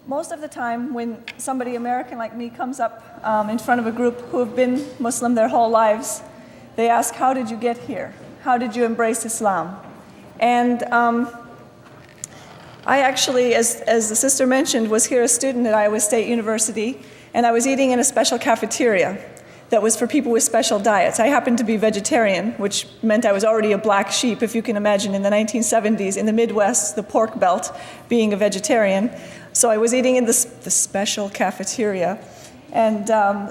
Most of the time when somebody American like me comes up in front of a group who have been Muslim their whole lives, they ask, how did you get here? How did you embrace Islam? And I actually, as the sister mentioned, was here a student at Iowa State University, and I was eating in a special cafeteria that was for people with special diets. I happened to be vegetarian, which meant I was already a black sheep, if you can imagine, in the 1970s, in the Midwest, the pork belt, being a vegetarian. So I was eating in the special cafeteria, and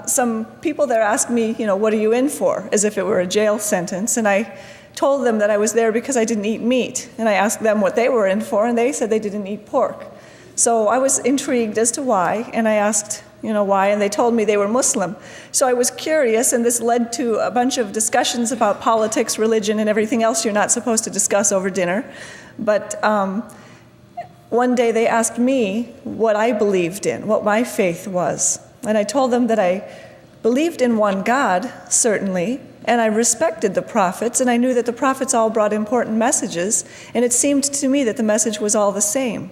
some people there asked me, what are you in for, as if it were a jail sentence, and I told them that I was there because I didn't eat meat, and I asked them what they were in for, and they said they didn't eat pork. So I was intrigued as to why, and I asked, why, and they told me they were Muslim. So I was curious, and this led to a bunch of discussions about politics, religion, and everything else you're not supposed to discuss over dinner. But one day they asked me what I believed in, what my faith was. And I told them that I believed in one God, certainly, and I respected the prophets, and I knew that the prophets all brought important messages, and it seemed to me that the message was all the same.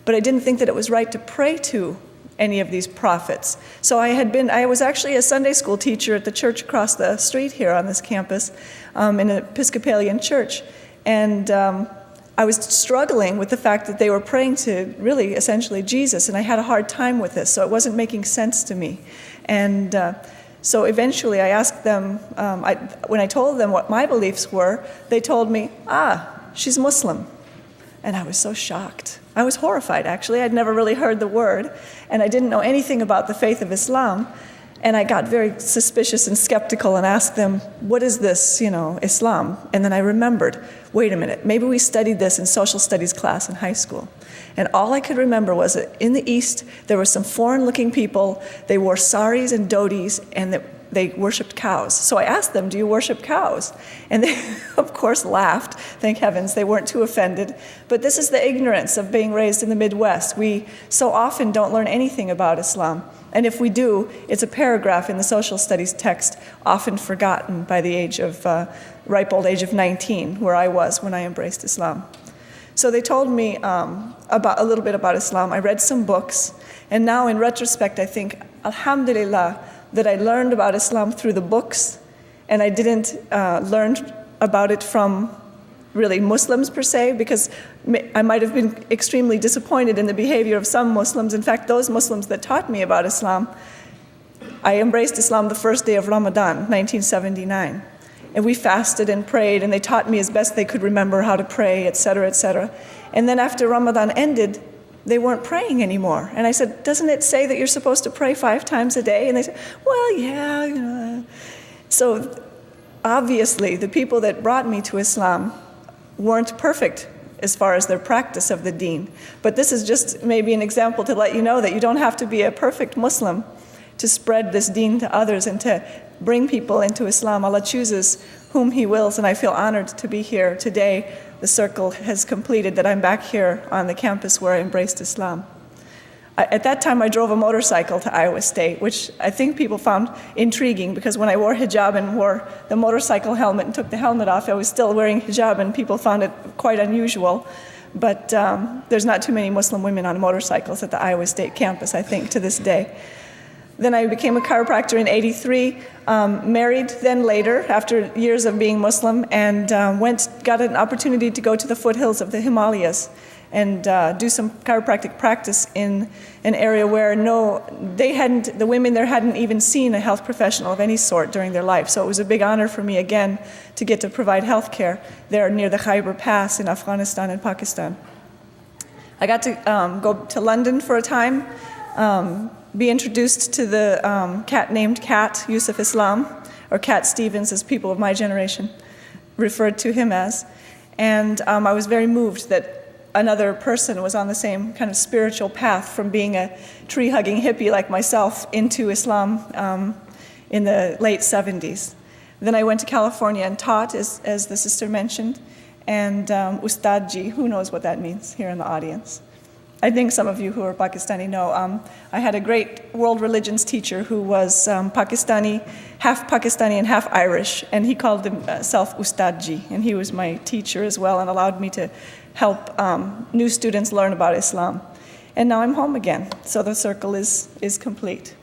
But I didn't think that it was right to pray to any of these prophets. So I was actually a Sunday school teacher at the church across the street here on this campus, in an Episcopalian church. And I was struggling with the fact that they were praying to really essentially Jesus, and I had a hard time with this, so it wasn't making sense to me. And so eventually I asked them, when I told them what my beliefs were, they told me, she's Muslim. And I was so shocked. I was horrified, actually. I'd never really heard the word, and I didn't know anything about the faith of Islam. And I got very suspicious and skeptical and asked them, what is this, Islam? And then I remembered, wait a minute, maybe we studied this in social studies class in high school. And all I could remember was that in the East, there were some foreign-looking people. They wore saris and dhotis, and they worshipped cows. So I asked them, do you worship cows? And they, of course, laughed. Thank heavens they weren't too offended. But this is the ignorance of being raised in the Midwest. We so often don't learn anything about Islam. And if we do, it's a paragraph in the social studies text, often forgotten by the ripe old age of 19, where I was when I embraced Islam. So they told me a little bit about Islam. I read some books, and now in retrospect, I think, alhamdulillah, that I learned about Islam through the books, and I didn't learn about it from really Muslims per se, because I might have been extremely disappointed in the behavior of some Muslims. In fact, those Muslims that taught me about Islam, I embraced Islam the first day of Ramadan, 1979. And we fasted and prayed, and they taught me as best they could remember how to pray, et cetera, et cetera. And then after Ramadan ended, they weren't praying anymore. And I said, doesn't it say that you're supposed to pray 5 times a day? And they said, well, yeah. So obviously, the people that brought me to Islam weren't perfect as far as their practice of the deen. But this is just maybe an example to let you know that you don't have to be a perfect Muslim to spread this deen to others and to bring people into Islam. Allah chooses whom He wills, and I feel honored to be here today. The circle has completed that I'm back here on the campus where I embraced Islam. At that time, I drove a motorcycle to Iowa State, which I think people found intriguing, because when I wore hijab and wore the motorcycle helmet and took the helmet off, I was still wearing hijab, and people found it quite unusual. But there's not too many Muslim women on motorcycles at the Iowa State campus, I think, to this day. Then I became a chiropractor in '83, married then later, after years of being Muslim, and got an opportunity to go to the foothills of the Himalayas and do some chiropractic practice in an area where the women there hadn't even seen a health professional of any sort during their life. So it was a big honor for me again to get to provide health care there near the Khyber Pass in Afghanistan and Pakistan. I got to go to London for a time, be introduced to the cat named Cat, Yusuf Islam, or Cat Stevens, as people of my generation referred to him as. And I was very moved that another person was on the same kind of spiritual path from being a tree-hugging hippie like myself into Islam in the late 70s. Then I went to California and taught, as the sister mentioned, and Ustadji, who knows what that means here in the audience? I think some of you who are Pakistani know. I had a great world religions teacher who was Pakistani and half Irish, and he called himself Ustadji, and he was my teacher as well and allowed me to help new students learn about Islam. and now I'm home again. So the circle is complete.